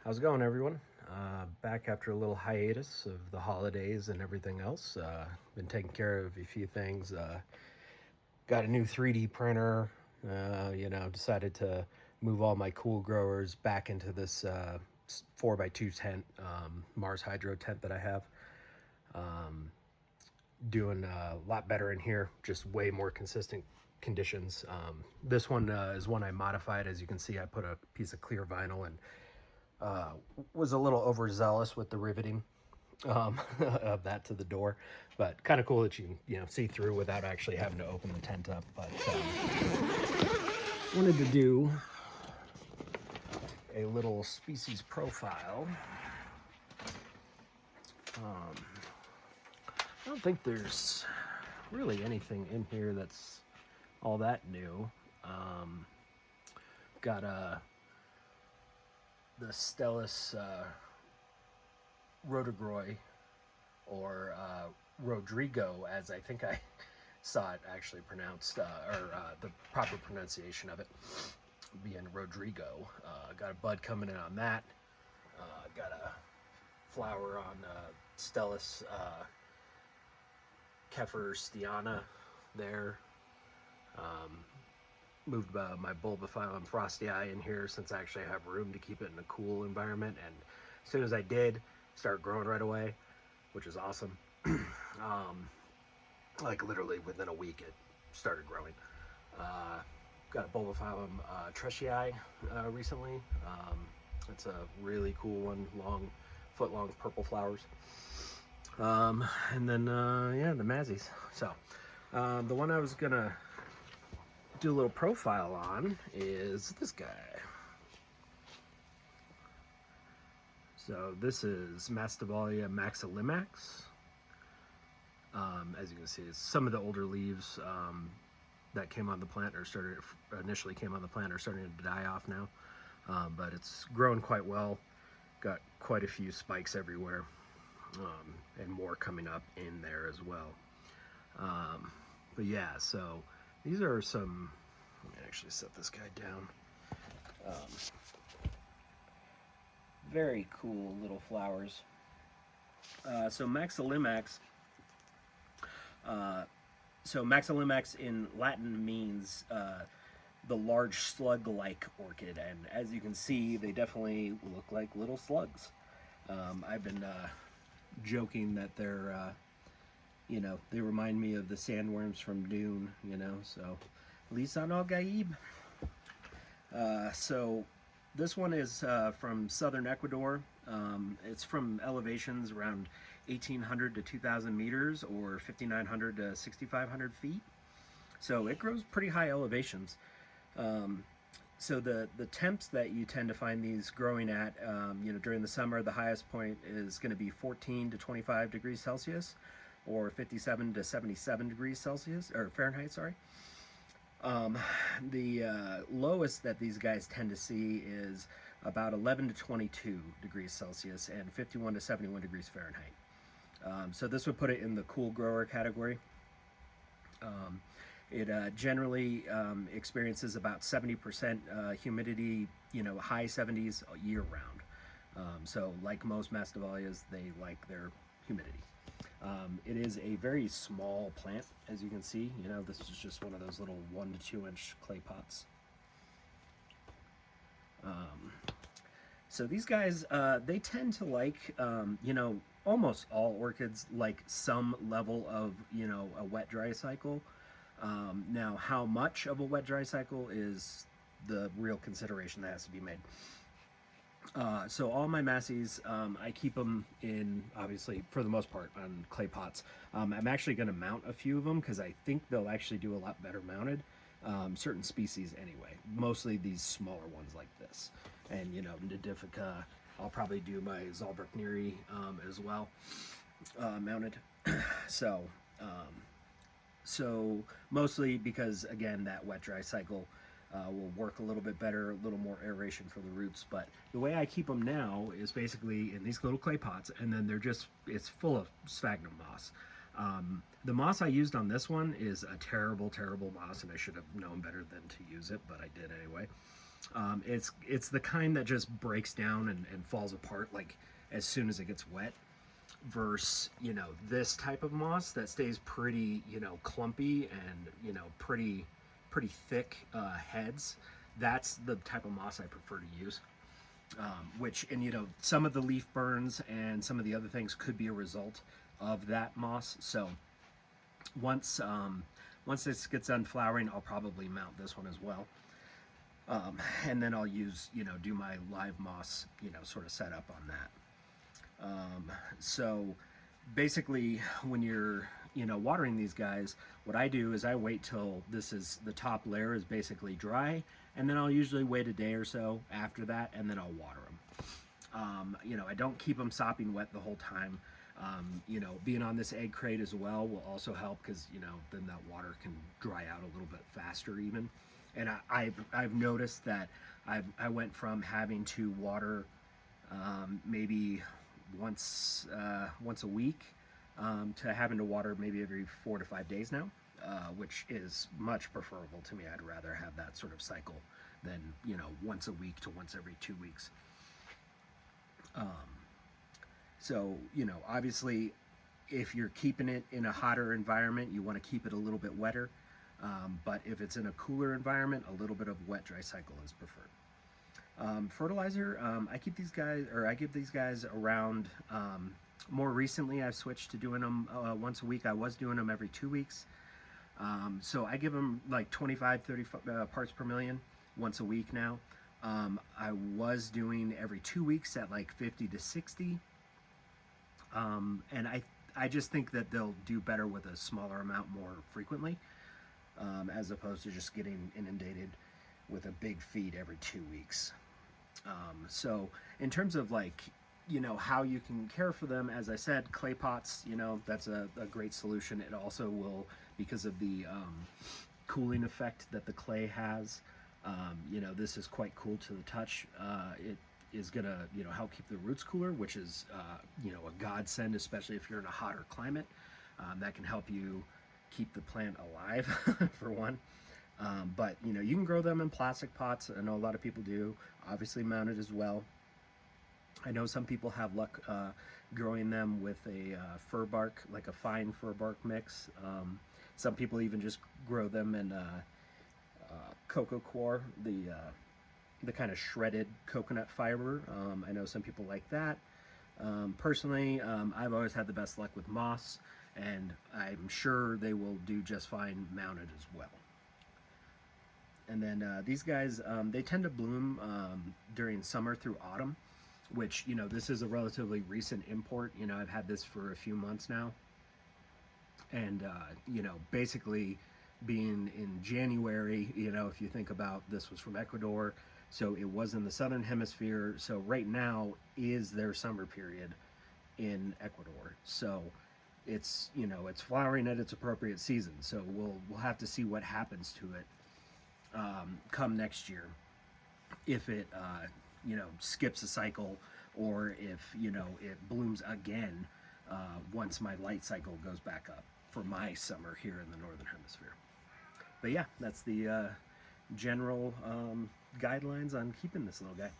How's it going, everyone? Back after a little hiatus of the holidays and everything else. Been taking care of a few things. Got a new 3D printer. Decided to move all my cool growers back into this 4x2 tent, Mars Hydro tent that I have. Doing a lot better in here, just way more consistent conditions. This one is one I modified. As you can see, I put a piece of clear vinyl and was a little overzealous with the riveting of that to the door, but kind of cool that you can see through without actually having to open the tent up. But wanted to do a little species profile. I don't think there's really anything in here that's all that new. Got the Stellus Rotigroy, or Rodrigo, as I think I saw it actually pronounced, or the proper pronunciation of it being Rodrigo. Got a bud coming in on that. Got a flower on Stellus Kefferstiana there. Moved my bulbophyllum frosty eye in here since I actually have room to keep it in a cool environment, and as soon as I did, start growing right away, which is awesome. Like literally within a week it started growing. Got a bulbophyllum treshii recently. It's a really cool one, foot long purple flowers. And then the Mazzies. So the one I was gonna do a little profile on is this guy. So this is Masdevallia maxilimax. As you can see, some of the older leaves that came on the plant initially came on the plant are starting to die off now, but it's grown quite well. Got quite a few spikes everywhere, and more coming up in there as well. But yeah, so these are some, let me actually set this guy down. Very cool little flowers. So maxilimax in Latin means the large slug-like orchid, and as you can see, they definitely look like little slugs. I've been joking that they're, they remind me of the sandworms from Dune, so Lisan al-Gaib. So this one is from southern Ecuador. It's from elevations around 1,800 to 2,000 meters, or 5,900 to 6,500 feet. So it grows pretty high elevations. So the temps that you tend to find these growing at, during the summer, the highest point is going to be 14 to 25 degrees Celsius, or 57 to 77 degrees Celsius, or Fahrenheit, sorry. The lowest that these guys tend to see is about 11 to 22 degrees Celsius and 51 to 71 degrees Fahrenheit. So this would put it in the cool grower category. It generally experiences about 70% humidity, high 70s year round. So like most Masdevallias, they like their humidity. It is a very small plant, as you can see. This is just one of those little 1 to 2 inch clay pots. So these guys, they tend to like, almost all orchids like some level of, a wet-dry cycle. Now, how much of a wet-dry cycle is the real consideration that has to be made. So all my Massies, I keep them in, obviously, for the most part, on clay pots. I'm actually going to mount a few of them because I think they'll actually do a lot better mounted. Certain species anyway, mostly these smaller ones like this. And, Nidifica, I'll probably do my Zalbruckneri as well, mounted. So mostly because, again, that wet-dry cycle will work a little bit better, a little more aeration for the roots. But the way I keep them now is basically in these little clay pots, and then it's full of sphagnum moss. The moss I used on this one is a terrible, terrible moss, and I should have known better than to use it, but I did anyway. It's the kind that just breaks down and falls apart like as soon as it gets wet. Versus this type of moss that stays pretty clumpy and pretty thick heads. That's the type of moss I prefer to use. Which and some of the leaf burns and some of the other things could be a result of that moss. So once this gets done flowering, I'll probably mount this one as well. And then I'll use, do my live moss, sort of setup on that. So basically, when you're, watering these guys, what I do is I wait till the top layer is basically dry, and then I'll usually wait a day or so after that, and then I'll water them. I don't keep them sopping wet the whole time. Being on this egg crate as well will also help because, then that water can dry out a little bit faster even. And I've noticed that I went from having to water maybe once a week to having to water maybe every 4 to 5 days now, which is much preferable to me. I'd rather have that sort of cycle than once a week to once every 2 weeks. So obviously, if you're keeping it in a hotter environment, you want to keep it a little bit wetter. But if it's in a cooler environment, a little bit of wet dry cycle is preferred. Fertilizer, I give these guys around. More recently, I've switched to doing them once a week. I was doing them every 2 weeks. So I give them like 25, 30 parts per million once a week now. I was doing every 2 weeks at like 50 to 60. And I just think that they'll do better with a smaller amount more frequently, as opposed to just getting inundated with a big feed every 2 weeks. So in terms of like, how you can care for them, as I said, clay pots, that's a great solution. It also will, because of the cooling effect that the clay has, this is quite cool to the touch. It is gonna, help keep the roots cooler, which is, a godsend, especially if you're in a hotter climate. That can help you keep the plant alive, for one. But you can grow them in plastic pots. I know a lot of people do, obviously mounted as well. I know some people have luck growing them with a fir bark, like a fine fir bark mix. Some people even just grow them in cocoa coir, the kind of shredded coconut fiber. I know some people like that. Personally, I've always had the best luck with moss, and I'm sure they will do just fine mounted as well. And then these guys, they tend to bloom during summer through autumn, which, this is a relatively recent import. I've had this for a few months now. And, basically being in January, if you think about this was from Ecuador, so it was in the southern hemisphere. So right now is their summer period in Ecuador. So it's, it's flowering at its appropriate season. So we'll have to see what happens to it come next year, if it skips a cycle, or if it blooms again once my light cycle goes back up for my summer here in the northern hemisphere. But yeah, that's the general guidelines on keeping this little guy.